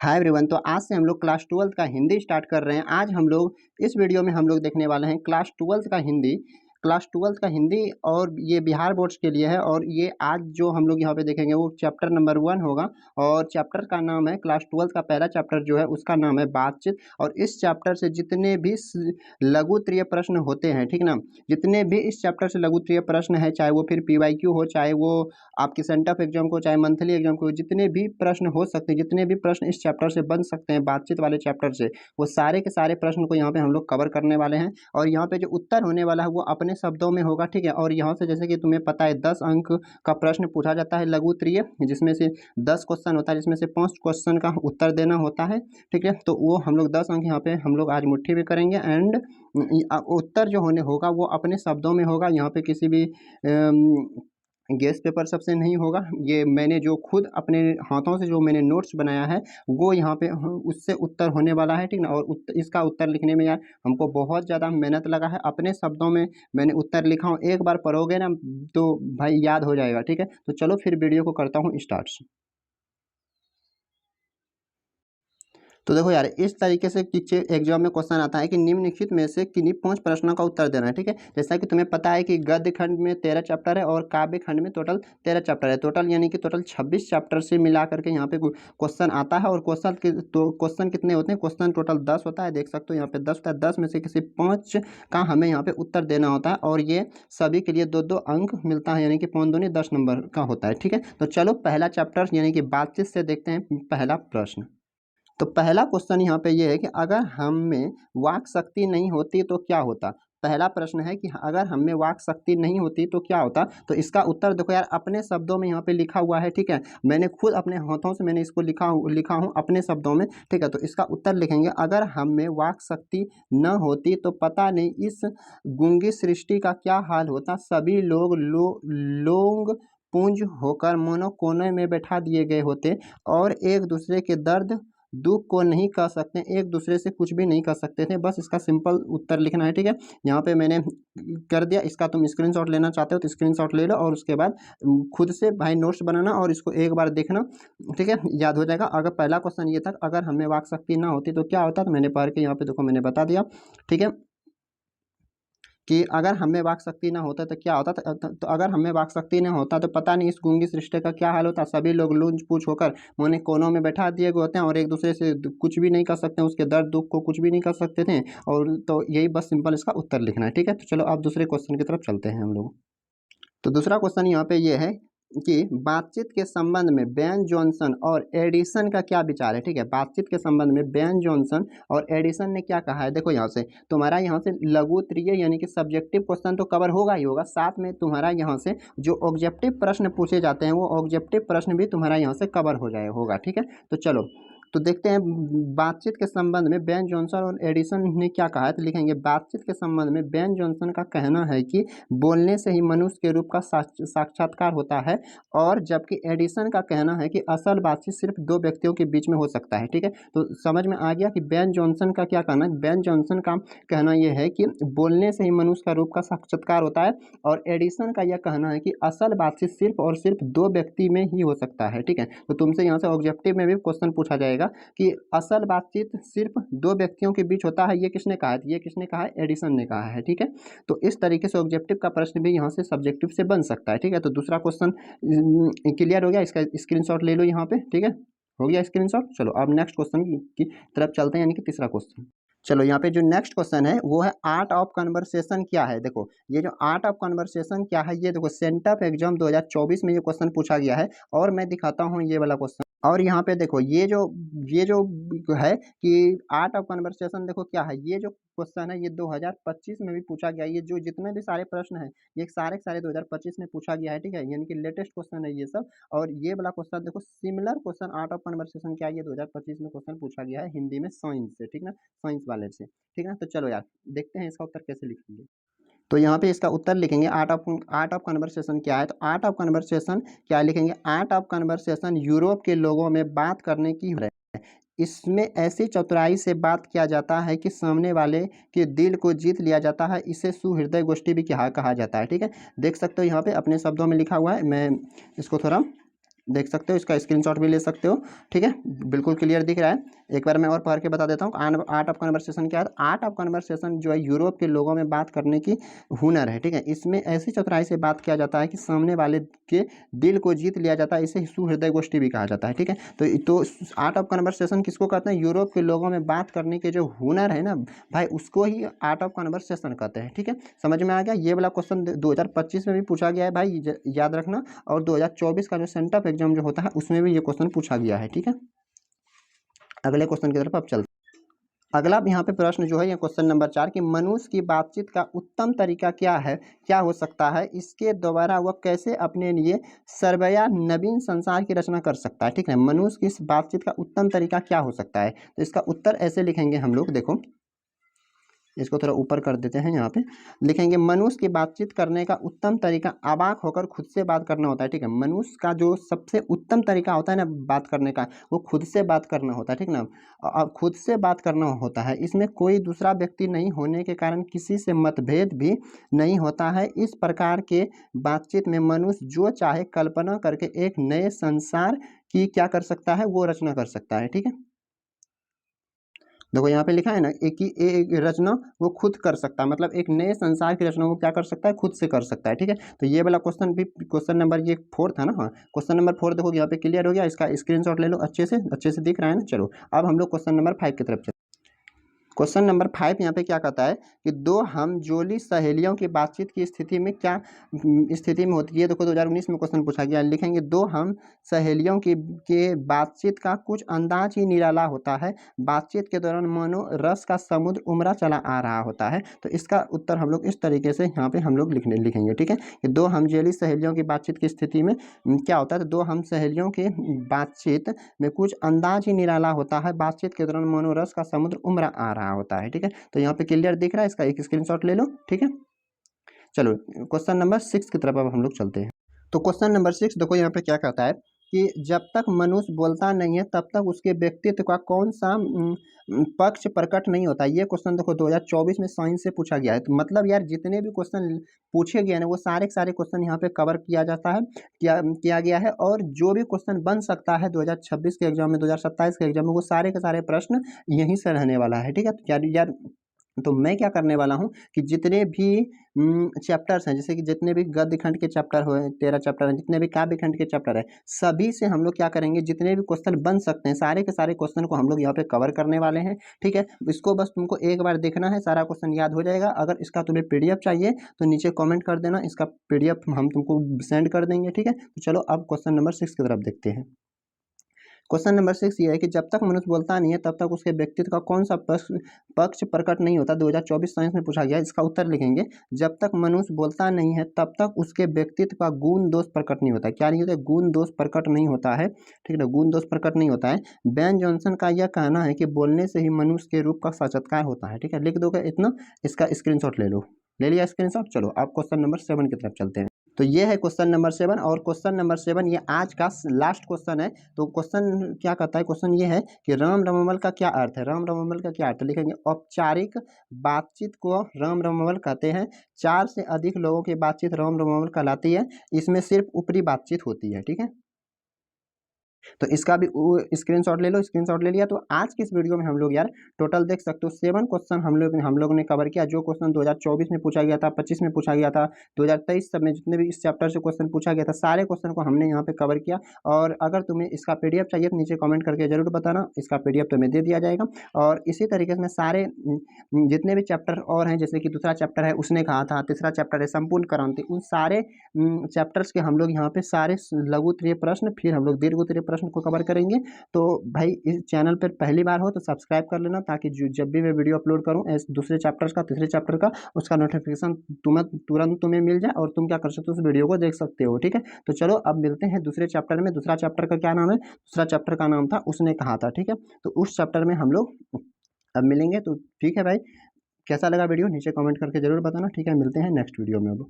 Hi everyone. तो आज से हम लोग क्लास 12th का हिंदी स्टार्ट कर रहे हैं। आज हम लोग इस वीडियो में हम लोग देखने वाले हैं क्लास 12th का हिंदी और ये बिहार बोर्ड्स के लिए है। और ये आज जो हम लोग यहाँ पे देखेंगे वो चैप्टर नंबर 1 होगा और चैप्टर का नाम है क्लास 12th का पहला चैप्टर जो है उसका नाम है बातचीत। और इस चैप्टर से जितने भी लघु त्रिय प्रश्न होते हैं, ठीक ना, जितने भी इस चैप्टर से लघु त्रिय प्रश्न है, चाहे वो फिर PYQ हो, चाहे वो आपकी सेंट ऑफ एग्जाम को, चाहे मंथली एग्जाम को, जितने भी प्रश्न हो सकते हैं, जितने भी प्रश्न इस चैप्टर से बन सकते हैं बातचीत वाले चैप्टर से, वो सारे के सारे प्रश्न को यहाँ पे हम लोग कवर करने वाले हैं। और यहाँ पे जो उत्तर होने वाला है वो अपने शब्दों में होगा, ठीक है। और यहाँ से जैसे कि तुम्हें पता है 10 अंक का प्रश्न पूछा जाता है लघु त्रिय, जिसमें से 10 क्वेश्चन होता है, जिसमें से 5 क्वेश्चन का उत्तर देना होता है, ठीक है। तो वो हम लोग 10 अंक यहाँ पे हम लोग आज मुट्ठी में करेंगे। एंड उत्तर जो होने होगा वो अपने शब्दों में होगा। यहाँ पे किसी भी गेस पेपर सबसे नहीं होगा। ये मैंने जो खुद अपने हाथों से जो मैंने नोट्स बनाया है वो यहाँ पे उससे उत्तर होने वाला है, ठीक ना। और इसका उत्तर लिखने में यार हमको बहुत ज़्यादा मेहनत लगा है। अपने शब्दों में मैंने उत्तर लिखा हूँ, एक बार पढ़ोगे ना तो भाई याद हो जाएगा, ठीक है। तो चलो फिर वीडियो को करता हूँ स्टार्ट। तो देखो यार, इस तरीके से पीछे एग्जाम में क्वेश्चन आता है कि निम्नलिखित में से किन्हीं 5 प्रश्नों का उत्तर देना है, ठीक है। जैसा कि तुम्हें पता है कि गद्य खंड में 13 चैप्टर है और काव्य खंड में टोटल 13 चैप्टर है। टोटल यानी कि टोटल 26 चैप्टर से मिला करके यहाँ पे क्वेश्चन आता है। और क्वेश्चन कितने होते हैं? क्वेश्चन टोटल 10 होता है, देख सकते हो यहाँ पे 10 होता है। 10 में से किसी 5 का हमें यहाँ पे उत्तर देना होता है और ये सभी के लिए 2-2 अंक मिलता है, यानी कि 5 दूनी 10 नंबर का होता है, ठीक है। तो चलो पहला चैप्टर यानी कि बातचीत से देखते हैं पहला प्रश्न। तो पहला क्वेश्चन यहाँ पे ये है कि अगर हम में वाक शक्ति नहीं होती तो क्या होता। पहला प्रश्न है कि अगर हम में वाक शक्ति नहीं होती तो क्या होता। तो इसका उत्तर देखो यार, अपने शब्दों में यहाँ पे लिखा हुआ है, ठीक है। मैंने खुद अपने हाथों से मैंने इसको लिखा हूँ अपने शब्दों में, ठीक है। तो इसका उत्तर लिखेंगे, अगर हम में वाक शक्ति न होती तो पता नहीं इस गूंगी सृष्टि का क्या हाल होता। सभी लोग पुंज होकर मोनो कोने में बैठा दिए गए होते और एक दूसरे के दर्द दुख को नहीं कह सकते, एक दूसरे से कुछ भी नहीं कह सकते थे। बस इसका सिंपल उत्तर लिखना है, ठीक है। यहाँ पे मैंने कर दिया। इसका तुम स्क्रीनशॉट लेना चाहते हो तो स्क्रीनशॉट ले लो और उसके बाद खुद से भाई नोट्स बनाना और इसको एक बार देखना, ठीक है, याद हो जाएगा। अगर पहला क्वेश्चन ये था अगर हमें वाक शक्ति ना होती तो क्या होता, तो मैंने पढ़ के यहाँ पे देखो मैंने बता दिया, ठीक है, कि अगर हमें वाक शक्ति ना होता तो क्या होता। तो अगर हमें वाक शक्ति ना होता तो पता नहीं इस गूंगी सृष्टि का क्या हाल होता। सभी लोग लूंज पूछ होकर मोने कोनों में बैठा दिए गए होते हैं और एक दूसरे से कुछ भी नहीं कर सकते, उसके दर्द दुख को कुछ भी नहीं कर सकते थे। और तो यही बस सिंपल इसका उत्तर लिखना है, ठीक है। तो चलो आप दूसरे क्वेश्चन की तरफ चलते हैं हम लोग। तो दूसरा क्वेश्चन यहाँ पे ये है कि बातचीत के संबंध में बेन जॉनसन और एडिसन का क्या विचार है, ठीक है। बातचीत के संबंध में बेन जॉनसन और एडिसन ने क्या कहा है। देखो यहाँ से तुम्हारा यहाँ से लघु त्रिय यानी कि सब्जेक्टिव क्वेश्चन तो कवर होगा ही होगा, साथ में तुम्हारा यहाँ से जो ऑब्जेक्टिव प्रश्न पूछे जाते हैं वो ऑब्जेक्टिव प्रश्न भी तुम्हारा यहाँ से कवर हो जाए होगा, ठीक है। तो चलो तो देखते हैं बातचीत के संबंध में बेन जॉनसन और एडिसन ने क्या कहा है। तो लिखेंगे, बातचीत के संबंध में बेन जॉनसन का कहना है कि बोलने से ही मनुष्य के रूप का साक्षात्कार होता है, और जबकि एडिसन का कहना है कि असल बातचीत सिर्फ 2 व्यक्तियों के बीच में हो सकता है, ठीक है। तो समझ में आ गया कि बेन जॉनसन का क्या कहना है। बेन जॉनसन का कहना यह है कि बोलने से ही मनुष्य का रूप का साक्षात्कार होता है, और एडिसन का यह कहना है कि असल बातचीत सिर्फ और सिर्फ 2 व्यक्ति में ही हो सकता है, ठीक है। तो तुमसे यहाँ से ऑब्जेक्टिव में भी क्वेश्चन पूछा जाएगा कि असल बातचीत सिर्फ 2 व्यक्तियों के बीच होता है, ये किसने कहा है। ये किसने कहा है? एडिसन ने कहा है, ठीक है। तो इस तरीके से ऑब्जेक्टिव का प्रश्न भी यहाँ से सब्जेक्टिव से बन सकता है, ठीक है। तो दूसरा क्वेश्चन क्लियर हो गया, इसका स्क्रीनशॉट ले लो यहाँ पे, ठीक है, हो गया स्क्रीनशॉट। चलो अब नेक्स्ट क्वेश्चन की तरफ चलते हैं, यानी कि तीसरा क्वेश्चन। चलो यहाँ पे जो नेक्स्ट क्वेश्चन है वो है आर्ट ऑफ कन्वर्सेशन क्या है। देखो ये जो आर्ट ऑफ कन्वर्सेशन क्या है, ये देखो सेंट ऑफ एग्जाम 2024 में ये क्वेश्चन पूछा गया है। और मैं दिखाता हूँ ये वाला क्वेश्चन। और यहाँ पे देखो ये जो है कि आर्ट ऑफ कन्वर्सेशन, देखो क्या है, ये जो क्वेश्चन है ये 2025 में भी पूछा गया है। ये जो जितने भी सारे प्रश्न हैं ये सारे के सारे 2025 में पूछा गया है, ठीक है, यानी कि लेटेस्ट क्वेश्चन है ये सब। और ये वाला क्वेश्चन देखो similar question art of conversation क्या है, ये 2025 में क्वेश्चन पूछा गया है हिंदी में साइंस से, ठीक ना, साइंस वाले से, ठीक है। तो चलो यार देखते हैं इसका उत्तर कैसे लिखेंगे। तो यहाँ पे इसका उत्तर लिखेंगे आर्ट ऑफ कन्वर्सेशन क्या है। तो आर्ट ऑफ कन्वर्सेशन क्या लिखेंगे, आर्ट ऑफ कन्वर्सेशन यूरोप के लोगों में बात करने की है। इसमें ऐसी चतुराई से बात किया जाता है कि सामने वाले के दिल को जीत लिया जाता है। इसे सुहृदय गोष्ठी भी कहा जाता है, ठीक है। देख सकते हो यहाँ पे अपने शब्दों में लिखा हुआ है। मैं इसको थोड़ा देख सकते हो, इसका स्क्रीनशॉट भी ले सकते हो। ठीक है, बिल्कुल क्लियर दिख रहा है। एक बार मैं और पढ़ के बता देता हूँ। आर्ट ऑफ कन्वर्सेशन क्या है? आर्ट ऑफ कन्वर्सेशन जो है यूरोप के लोगों में बात करने की हुनर है। ठीक है, इसमें ऐसी चतुराई से बात किया जाता है कि सामने वाले के दिल को जीत लिया जाता है। इसे सुहृदय गोष्ठी भी कहा जाता है। ठीक है, तो आर्ट ऑफ कन्वर्सेशन किसको कहते हैं? यूरोप के लोगों में बात करने के जो हुनर है ना भाई, उसको ही आर्ट ऑफ कन्वर्सेशन कहते हैं। ठीक है, समझ में आ गया? ये वाला क्वेश्चन 2025 में भी पूछा गया है भाई, याद रखना। और 2024 का जो सेंटअप एग्जाम जो होता है उसमें भी ये क्वेश्चन पूछा गया है। ठीक है, अगले क्वेश्चन की तरफ अब चलते हैं। अगला यहाँ पे प्रश्न जो है ये क्वेश्चन नंबर 4 कि मनुष्य की बातचीत का उत्तम तरीका क्या है, क्या हो सकता है, इसके द्वारा वह कैसे अपने लिए सर्वया नवीन संसार की रचना कर सकता है। ठीक है, मनुष्य की इस बातचीत का उत्तम तरीका क्या हो सकता है, तो इसका उत्तर ऐसे लिखेंगे हम लोग। देखो, इसको थोड़ा ऊपर कर देते हैं। यहाँ पे लिखेंगे मनुष्य की बातचीत करने का उत्तम तरीका अवाक होकर खुद से बात करना होता है। ठीक है, मनुष्य का जो सबसे उत्तम तरीका होता है ना बात करने का, वो खुद से बात करना होता है। ठीक ना, अब खुद से बात करना होता है। इसमें कोई दूसरा व्यक्ति नहीं होने के कारण किसी से मतभेद भी नहीं होता है। इस प्रकार के बातचीत में मनुष्य जो चाहे कल्पना करके एक नए संसार की क्या कर सकता है, वो रचना कर सकता है। ठीक है, देखो यहाँ पे लिखा है ना एक रचना वो खुद कर सकता है, मतलब एक नए संसार की रचना वो क्या कर सकता है, खुद से कर सकता है। ठीक है, तो ये वाला क्वेश्चन भी क्वेश्चन नंबर ये 4 था ना। हाँ, क्वेश्चन नंबर 4 देखो यहाँ पे क्लियर हो गया। इसका स्क्रीनशॉट ले लो, अच्छे से दिख रहा है ना। चलो अब हम लोग क्वेश्चन नंबर 5 की तरफ चलते हैं। क्वेश्चन नंबर 5 यहाँ पे क्या कहता है कि दो हमजोली सहेलियों की बातचीत की स्थिति में क्या स्थिति में होती है। देखो 2019 में क्वेश्चन पूछा गया। लिखेंगे दो हम सहेलियों की के बातचीत का कुछ अंदाज ही निराला होता है। बातचीत के दौरान मानो रस का समुद्र उमड़ा चला आ रहा होता है। तो इसका उत्तर हम लोग इस तरीके से यहाँ पे हम लोग लिखेंगे। ठीक है, कि दो हमजोली सहेलियों की बातचीत की स्थिति में क्या होता है, तो दो हम सहेलियों की बातचीत में कुछ अंदाज ही निराला होता है। बातचीत के दौरान मनोरस का समुद्र उमड़ा आ रहा होता है। ठीक है, तो यहाँ पे क्लियर दिख रहा है, इसका एक स्क्रीनशॉट ले लो। ठीक है, चलो क्वेश्चन नंबर 6 की तरफ अब हम लोग चलते हैं। तो क्वेश्चन नंबर 6 देखो यहाँ पे क्या कहता है कि जब तक मनुष्य बोलता नहीं है तब तक उसके व्यक्तित्व का कौन सा पक्ष प्रकट नहीं होता। ये क्वेश्चन देखो 2024 में साइंस से पूछा गया है। तो मतलब यार जितने भी क्वेश्चन पूछे गए ना वो सारे के सारे क्वेश्चन यहाँ पे कवर किया जाता है, किया गया है। और जो भी क्वेश्चन बन सकता है 2026 के एग्जाम में, 2027 के एग्जाम में, वो सारे के सारे प्रश्न यहीं से रहने वाला है। ठीक है, तो यार तो मैं क्या करने वाला हूँ कि जितने भी चैप्टर्स हैं, जैसे कि जितने भी गद्य खंड के चैप्टर हुए 13 चैप्टर हैं, जितने भी काव्य खंड के चैप्टर है, सभी से हम लोग क्या करेंगे, जितने भी क्वेश्चन बन सकते हैं सारे के सारे क्वेश्चन को हम लोग यहाँ पे कवर करने वाले हैं। ठीक है, इसको बस तुमको एक बार देखना है, सारा क्वेश्चन याद हो जाएगा। अगर इसका तुम्हें पीडीएफ चाहिए तो नीचे कॉमेंट कर देना, इसका पीडीएफ हम तुमको सेंड कर देंगे। ठीक है, तो चलो अब क्वेश्चन नंबर 6 की तरफ देखते हैं। क्वेश्चन नंबर 6 ये है कि जब तक मनुष्य बोलता नहीं है तब तक उसके व्यक्तित्व का कौन सा पक्ष प्रकट नहीं होता। 2024 साइंस में पूछा गया है। इसका उत्तर लिखेंगे जब तक मनुष्य बोलता नहीं है तब तक उसके व्यक्तित्व का गुण दोष प्रकट नहीं होता। क्या नहीं होता? गुण दोष प्रकट नहीं होता है। ठीक है ना, गुण दोष प्रकट नहीं होता है। बेन जॉनसन का यह कहना है कि बोलने से ही मनुष्य के रूप का साक्षात्कार होता है। ठीक है, लिख दोगे इतना, इसका स्क्रीनशॉट ले लो। ले लिया स्क्रीनशॉट? चलो आप क्वेश्चन नंबर 7 की तरफ चलते हैं। तो ये है क्वेश्चन नंबर 7, और क्वेश्चन नंबर 7 ये आज का लास्ट क्वेश्चन है। तो क्वेश्चन क्या कहता है? क्वेश्चन ये है कि राम रममल का क्या अर्थ है। राम रममल का क्या अर्थ है? लिखेंगे औपचारिक बातचीत को राम रममल कहते हैं। 4 से अधिक लोगों की बातचीत राम रममल कहलाती है। इसमें सिर्फ ऊपरी बातचीत होती है। ठीक है, तो इसका भी स्क्रीनशॉट ले लो। स्क्रीनशॉट ले लिया तो आज की इस वीडियो में हम लोग यार टोटल देख सकते हो 7 क्वेश्चन हम लोग ने कवर किया। जो क्वेश्चन 2024 में पूछा गया था, 25 में पूछा गया था, 2023 सब में जितने भी इस चैप्टर से क्वेश्चन पूछा गया था, सारे क्वेश्चन को हमने यहाँ पे कवर किया। और अगर तुम्हें इसका पीडीएफ चाहिए तो नीचे कमेंट करके जरूर बताना, इसका पीडीएफ तुम्हें दे दिया जाएगा। और इसी तरीके से मैं सारे जितने भी चैप्टर और हैं, जैसे कि दूसरा चैप्टर है उसने कहा था, तीसरा चैप्टर है संपूर्ण क्रांति, उन सारे चैप्टर्स के हम लोग यहाँ पे सारे लघु उत्तरीय प्रश्न, फिर हम लोग दीर्घ उत्तरीय प्रश्न को कवर करेंगे। तो भाई इस चैनल पर पहली बार हो तो सब्सक्राइब कर लेना, ताकि जब भी मैं वीडियो अपलोड करूँ दूसरे चैप्टर्स का, तीसरे चैप्टर का, उसका नोटिफिकेशन तुरंत तुम्हें मिल जाए और तुम क्या कर सकते हो, उस वीडियो को देख सकते हो। ठीक है, तो चलो अब मिलते हैं दूसरे चैप्टर में। दूसरा चैप्टर का क्या नाम है? दूसरा चैप्टर का नाम था उसने कहा था। ठीक है, तो उस चैप्टर में हम लोग अब मिलेंगे। तो ठीक है भाई, कैसा लगा वीडियो नीचे कमेंट करके जरूर बताना। ठीक है, मिलते हैं नेक्स्ट वीडियो में अब।